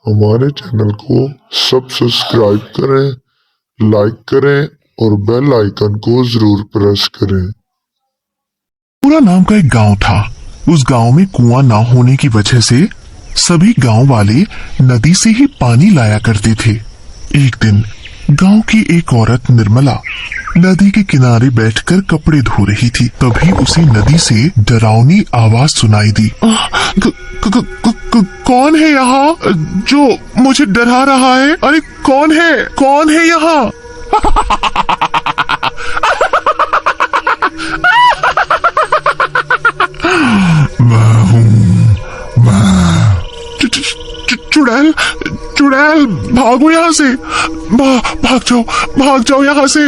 हमारे चैनल को सब्सक्राइब करें, लाइक करें और बेल आइकन को जरूर प्रेस करें। पूरा नाम का एक गांव था। उस गांव में कुआं ना होने की वजह से सभी गांव वाले नदी से ही पानी लाया करते थे। एक दिन गांव की एक औरत निर्मला नदी के किनारे बैठकर कपड़े धो रही थी। तभी उसे नदी से डरावनी आवाज सुनाई दी। कौन है यहाँ जो मुझे डरा रहा है? अरे कौन है यहाँ? चुड़ैल भागो यहाँ से, भाग जाओ यहाँ से।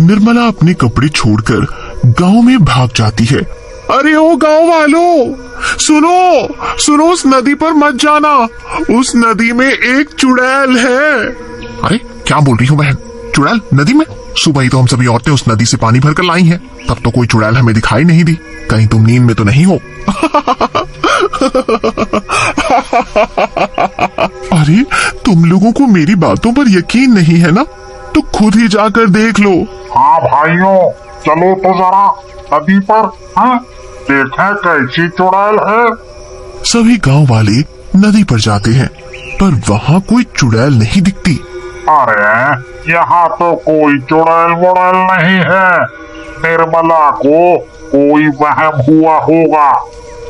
निर्मला अपने कपड़े छोड़कर गांव में भाग जाती है। अरे ओ गांव वालों, सुनो उस नदी पर मत जाना, उस नदी में एक चुड़ैल है। अरे क्या बोल रही हो बहन? चुड़ैल नदी में? सुबह ही तो हम सभी औरतें उस नदी से पानी भरकर लाई हैं, तब तो कोई चुड़ैल हमें दिखाई नहीं दी। कहीं तुम नींद में तो नहीं हो? अरे तुम लोगों को मेरी बातों पर यकीन नहीं है ना, तो खुद ही जाकर देख लो। हाँ भाइयों, चलो तो जरा नदी पर, हाँ देखें कैसी चुड़ैल है। सभी गांव वाले नदी पर जाते हैं, पर वहाँ कोई चुड़ैल नहीं दिखती। अरे यहाँ तो कोई चुड़ैल वुड़ैल नहीं है, निर्मला को कोई वहम हुआ होगा।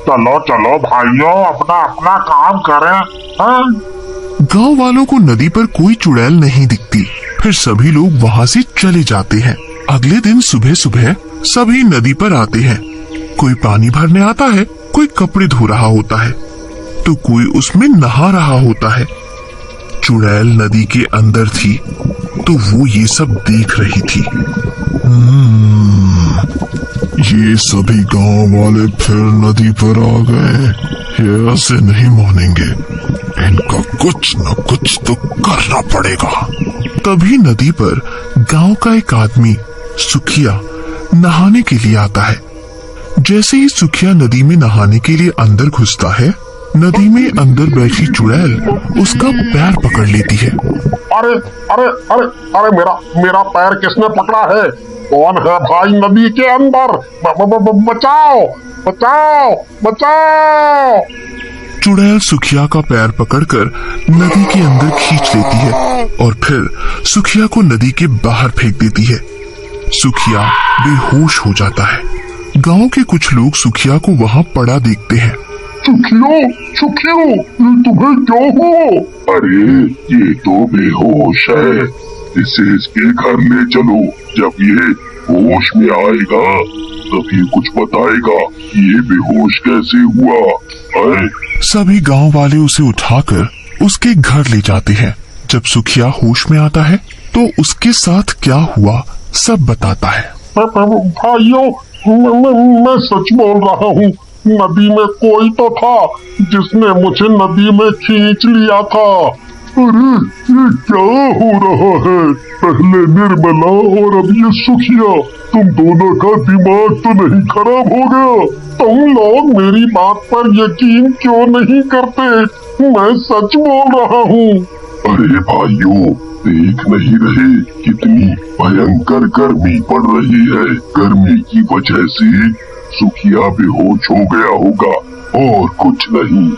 चलो भाइयों, अपना काम करें। हाँ? गांव वालों को नदी पर कोई चुड़ैल नहीं दिखती। फिर सभी लोग वहाँ से चले जाते हैं। अगले दिन सुबह सुबह सभी नदी पर आते हैं। कोई पानी भरने आता है, कोई कपड़े धो रहा होता है, तो कोई उसमें नहा रहा होता है। चुड़ैल नदी के अंदर थी, तो वो ये सब देख रही थी। ये सभी गांव वाले फिर नदी पर आ गए। ये ऐसे नहीं मानेंगे, इनका कुछ न कुछ तो करना पड़ेगा। तभी नदी पर गांव का एक आदमी सुखिया नहाने के लिए आता है। जैसे ही सुखिया नदी में नहाने के लिए अंदर घुसता है, नदी में अंदर बैठी चुड़ैल उसका पैर पकड़ लेती है। अरे मेरा पैर किसने पकड़ा है? कौन है भाई नदी के अंदर? बचाओ। चुड़ैल सुखिया का पैर पकड़कर नदी के अंदर खींच लेती है और फिर सुखिया को नदी के बाहर फेंक देती है। सुखिया बेहोश हो जाता है। गांव के कुछ लोग सुखिया को वहां पड़ा देखते हैं। सुखियो, तुम्हें क्या हुआ? अरे ये तो बेहोश है, इसे इसके घर ले चलो। जब ये होश में आएगा तभी कुछ बताएगा ये बेहोश कैसे हुआ है। सभी गांव वाले उसे उठाकर उसके घर ले जाते हैं। जब सुखिया होश में आता है तो उसके साथ क्या हुआ सब बताता है। भाइयों, मैं सच बोल रहा हूँ, नदी में कोई तो था जिसने मुझे नदी में खींच लिया था। अरे ये क्या हो रहा है? पहले निर्मला और अब ये सुखिया, तुम दोनों का दिमाग तो नहीं खराब हो गया? तुम लोग मेरी बात पर यकीन क्यों नहीं करते? मैं सच बोल रहा हूँ। अरे भाइयों, देख नहीं रहे कितनी भयंकर गर्मी पड़ रही है? गर्मी की वजह से सुखिया बेहोश हो गया होगा और कुछ नहीं।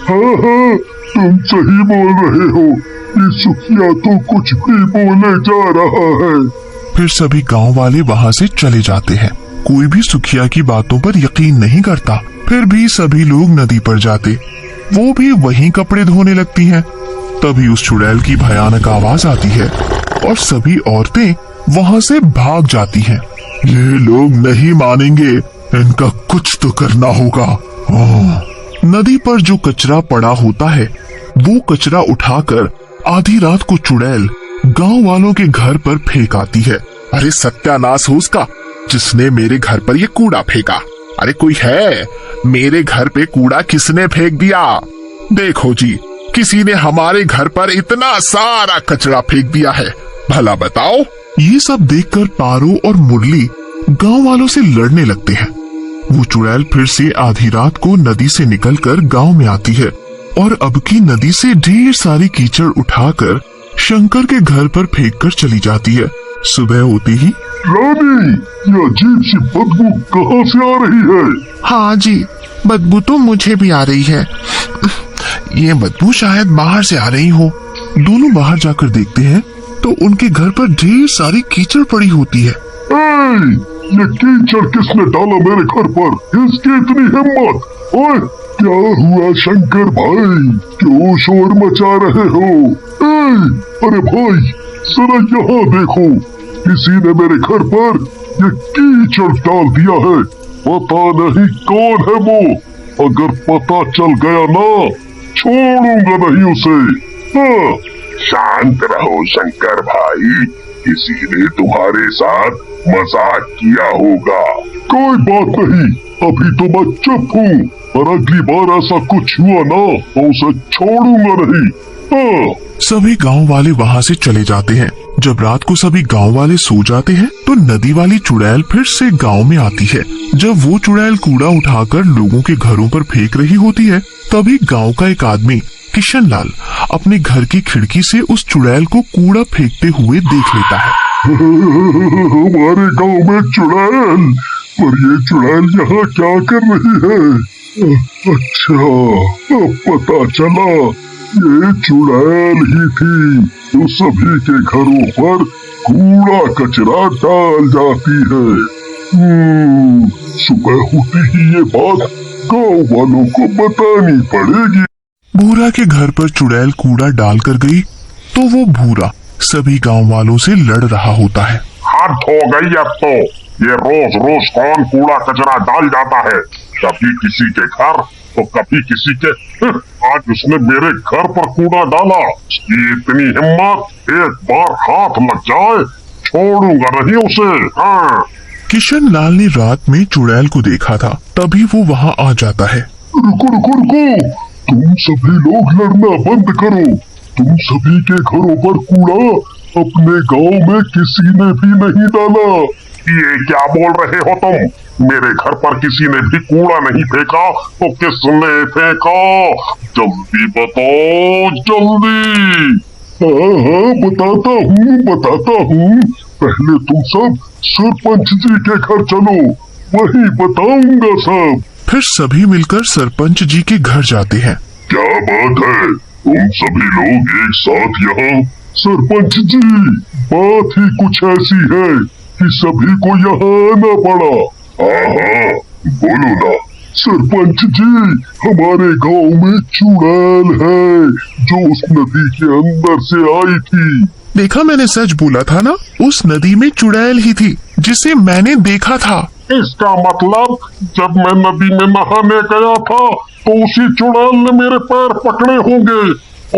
हाँ, तुम सही बोल रहे हो, ये सुखिया तो कुछ भी बोले जा रहा है। फिर सभी गांव वाले वहां से चले जाते हैं। कोई भी सुखिया की बातों पर यकीन नहीं करता। फिर भी सभी लोग नदी पर जाते, वो भी वहीं कपड़े धोने लगती हैं। तभी उस चुड़ैल की भयानक आवाज आती है और सभी औरतें वहां से भाग जाती हैं। ये लोग नहीं मानेंगे, इनका कुछ तो करना होगा। नदी पर जो कचरा पड़ा होता है, वो कचरा उठाकर आधी रात को चुड़ैल गांव वालों के घर पर फेंक आती है। अरे सत्यानाश हो उसका, जिसने मेरे घर पर ये कूड़ा फेंका। अरे कोई है? मेरे घर पे कूड़ा किसने फेंक दिया? देखो जी, किसी ने हमारे घर पर इतना सारा कचरा फेंक दिया है, भला बताओ। ये सब देखकर पारो और मुरली गांव वालों से लड़ने लगते हैं। वो चुड़ैल फिर से आधी रात को नदी से निकलकर गांव में आती है और अब की नदी से ढेर सारी कीचड़ उठाकर शंकर के घर पर फेंक कर चली जाती है। सुबह होते ही रानी, ये अजीब सी बदबू कहाँ से आ रही है? हाँ जी, बदबू तो मुझे भी आ रही है। ये बदबू शायद बाहर से आ रही हो। दोनों बाहर जाकर देखते हैं तो उनके घर पर ढेर सारी कीचड़ पड़ी होती है। ये कीचड़ किसने डाला मेरे घर पर? इसकी इतनी हिम्मत? ओए, क्या हुआ शंकर भाई, क्यों शोर मचा रहे हो? अरे भाई, जरा यहाँ देखो, किसी ने मेरे घर पर ये कीचड़ डाल दिया है। पता नहीं कौन है वो। अगर पता चल गया ना, छोड़ूंगा नहीं उसे। हाँ। शांत रहो शंकर भाई, किसी ने तुम्हारे साथ मजाक किया होगा। कोई बात नहीं, अभी तो मैं चुप हूँ, और अगली बार ऐसा कुछ हुआ ना तो उसे छोड़ूंगा नहीं। हाँ। सभी गांव वाले वहां से चले जाते हैं। जब रात को सभी गांव वाले सो जाते हैं तो नदी वाली चुड़ैल फिर से गांव में आती है। जब वो चुड़ैल कूड़ा उठाकर लोगों के घरों पर फेंक रही होती है, तभी गांव का एक आदमी किशन लाल अपने घर की खिड़की से उस चुड़ैल को कूड़ा फेंकते हुए देख लेता है। हमारे गांव में चुड़ैल, पर ये चुड़ैल यहाँ क्या कर रही है? अच्छा, अब पता चला, ये चुड़ैल ही थी जो सभी के घरों पर कूड़ा कचरा डाल जाती है। सुबह होती ही ये बात गांव वालों को बतानी पड़ेगी। भूरा के घर पर चुड़ैल कूड़ा डाल कर गई तो वो भूरा सभी गांव वालों से लड़ रहा होता है। हद हो गई अब तो, ये रोज रोज कौन कूड़ा कचरा डाल जाता है? कभी किसी के घर तो कभी किसी के। आज उसने मेरे घर पर कूड़ा डाला, ये इतनी हिम्मत, एक बार हाथ लग जाए छोड़ूंगा नहीं उसे। हाँ। किशन लाल ने रात में चुड़ैल को देखा था, तभी वो वहाँ आ जाता है। रुको रुको रुको, तुम सभी लोग लड़ना बंद करो। तुम सभी के घरों पर कूड़ा अपने गांव में किसी ने भी नहीं डाला। ये क्या बोल रहे हो तुम? मेरे घर पर किसी ने भी कूड़ा नहीं फेंका तो किसने फेंका? जल्दी बताओ, जल्दी। हाँ, बताता हूँ। पहले तुम सब सरपंच जी के घर चलो, वही बताऊंगा सब। फिर सभी मिलकर सरपंच जी के घर जाते हैं। क्या बात है, तुम सभी लोग एक साथ यहाँ? सरपंच जी, बात ही कुछ ऐसी है कि सभी को यहाँ आना पड़ा। हाँ, बोलो ना। सरपंच जी, हमारे गांव में चुड़ैल है जो उस नदी के अंदर से आई थी। देखा, मैंने सच बोला था ना, उस नदी में चुड़ैल ही थी जिसे मैंने देखा था। इसका मतलब जब मैं नदी में नहाने गया था तो उसी चुड़ैल ने मेरे पैर पकड़े होंगे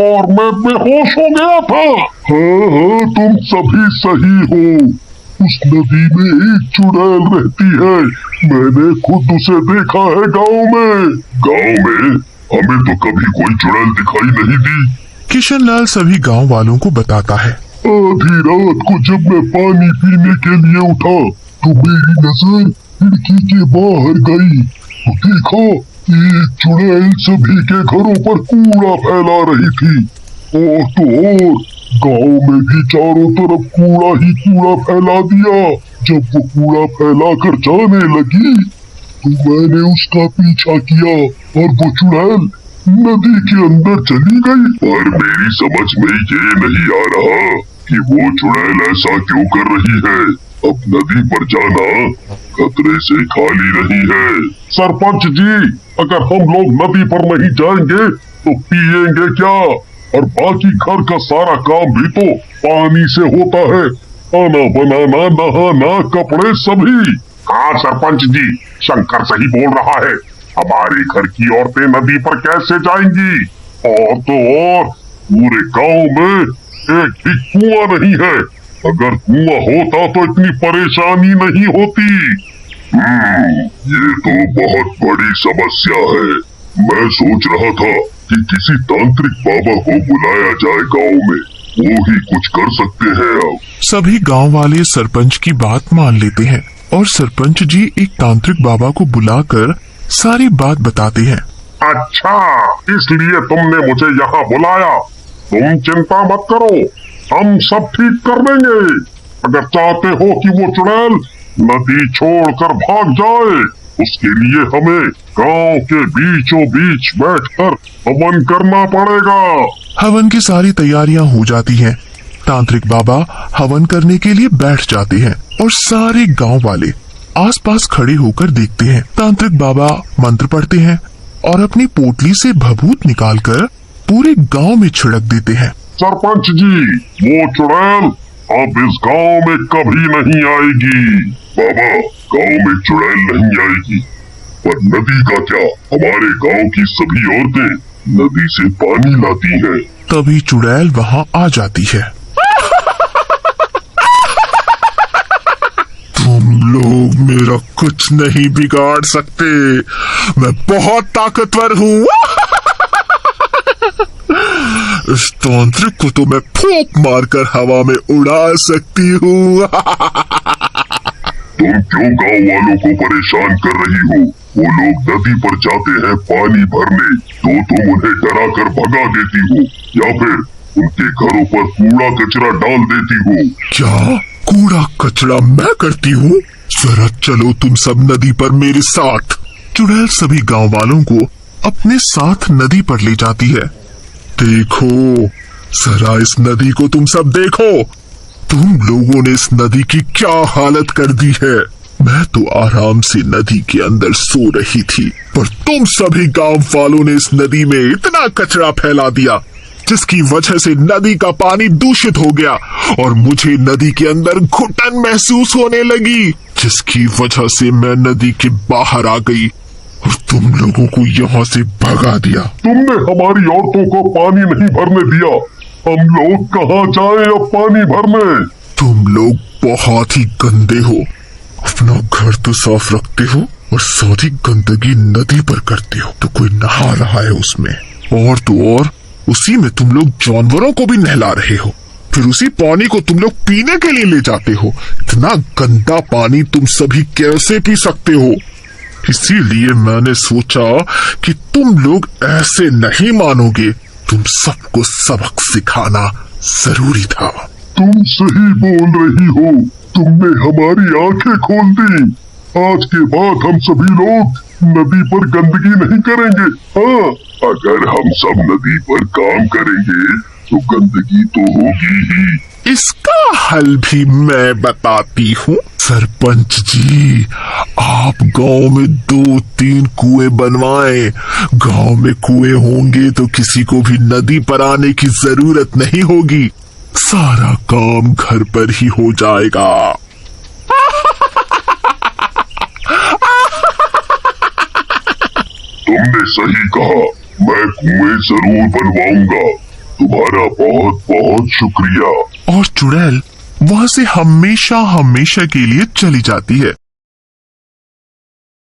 और मैं बेहोश हो गया था। हाँ, तुम सभी सही हो। उस नदी में एक चुड़ैल रहती है, मैंने खुद उसे देखा है गांव में। गांव में हमें तो कभी कोई चुड़ैल दिखाई नहीं दी। किशन लाल सभी गांव वालों को बताता है। आधी रात को जब मैं पानी पीने के लिए उठा तो मेरी नजर खिड़की के बाहर गई तो देखा एक चुड़ैल सभी के घरों पर कूड़ा फैला रही थी। और तो और गांव में भी चारों तरफ कूड़ा ही कूड़ा फैला दिया। जब वो कूड़ा फैला कर जाने लगी तो मैंने उसका पीछा किया और वो चुड़ैल नदी के अंदर चली गई। पर मेरी समझ में ये नहीं आ रहा कि वो चुड़ैल ऐसा क्यों कर रही है। अब नदी पर जाना खतरे से खाली नहीं है। सरपंच जी, अगर हम लोग नदी पर नहीं जाएंगे तो पिएंगे क्या? और बाकी घर का सारा काम भी तो पानी से होता है, खाना बनाना, नहाना, कपड़े सभी। हाँ सरपंच जी, शंकर सही बोल रहा है। हमारे घर की औरतें नदी पर कैसे जाएंगी? और तो और पूरे गांव में एक भी कुआं नहीं है। अगर कुआं होता तो इतनी परेशानी नहीं होती। ये तो बहुत बड़ी समस्या है। मैं सोच रहा था कि किसी तांत्रिक बाबा को बुलाया जाए गांव में, वो ही कुछ कर सकते हैं। अब सभी गांव वाले सरपंच की बात मान लेते हैं और सरपंच जी एक तांत्रिक बाबा को बुलाकर सारी बात बताते हैं। अच्छा, इसलिए तुमने मुझे यहाँ बुलाया। तुम चिंता मत करो, हम सब ठीक कर देंगे। अगर चाहते हो कि वो चुड़ैल नदी छोड़कर भाग जाए, उसके लिए हमें गांव के बीचों बीच बैठकर हवन करना पड़ेगा। हवन की सारी तैयारियां हो जाती हैं। तांत्रिक बाबा हवन करने के लिए बैठ जाते हैं और सारे गांव वाले आसपास खड़े होकर देखते हैं। तांत्रिक बाबा मंत्र पढ़ते हैं और अपनी पोटली से भभूत निकालकर पूरे गांव में छिड़क देते हैं। सरपंच जी, वो चुड़ैल अब इस गांव में कभी नहीं आएगी। बाबा, गांव में चुड़ैल नहीं आएगी, पर नदी का क्या? हमारे गांव की सभी औरतें नदी से पानी लाती हैं। तभी चुड़ैल वहां आ जाती है। तुम लोग मेरा कुछ नहीं बिगाड़ सकते, मैं बहुत ताकतवर हूँ। इस तांत्रिक को तो मैं फूंक मारकर हवा में उड़ा सकती हूँ। तुम क्यों गांव वालों को परेशान कर रही हो? वो लोग नदी पर जाते हैं पानी भरने, तो तुम उन्हें डरा कर भगा देती हो या फिर उनके घरों पर कूड़ा कचरा डाल देती हो। क्या कूड़ा कचरा मैं करती हूँ? जरा चलो तुम सब नदी पर मेरे साथ। चुड़ैल सभी गांव वालों को अपने साथ नदी पर ले जाती है। देखो, जरा इस नदी को तुम सब देखो। तुम लोगों ने इस नदी की क्या हालत कर दी है। मैं तो आराम से नदी के अंदर सो रही थी, पर तुम सभी गांव वालों ने इस नदी में इतना कचरा फैला दिया, जिसकी वजह से नदी का पानी दूषित हो गया और मुझे नदी के अंदर घुटन महसूस होने लगी, जिसकी वजह से मैं नदी के बाहर आ गई और तुम लोगों को यहाँ से भगा दिया। तुमने हमारी औरतों को पानी नहीं भरने दिया, हम लोग कहाँ जाएं अब पानी भरने? तुम लोग बहुत ही गंदे हो। अपना घर तो साफ रखते हो और सारी गंदगी नदी पर करते हो, तो कोई नहा रहा है उसमें। और तो और उसी में तुम लोग जानवरों को भी नहला रहे हो, फिर उसी पानी को तुम लोग पीने के लिए ले जाते हो। इतना गंदा पानी तुम सभी कैसे पी सकते हो? इसीलिए मैंने सोचा कि तुम लोग ऐसे नहीं मानोगे, तुम सबको सबक सिखाना जरूरी था। तुम सही बोल रही हो, तुमने हमारी आंखें खोल दी। आज के बाद हम सभी लोग नदी पर गंदगी नहीं करेंगे। हाँ, अगर हम सब नदी पर काम करेंगे तो गंदगी तो होगी ही। इसका हल भी मैं बताती हूँ। सरपंच जी, आप गांव में 2-3 कुएं बनवाएं। गांव में कुएं होंगे तो किसी को भी नदी पर आने की जरूरत नहीं होगी, सारा काम घर पर ही हो जाएगा। तुमने सही कहा, मैं कुएं जरूर बनवाऊंगा। तुम्हारा बहुत बहुत शुक्रिया। और चुड़ैल वहां से हमेशा हमेशा के लिए चली जाती है।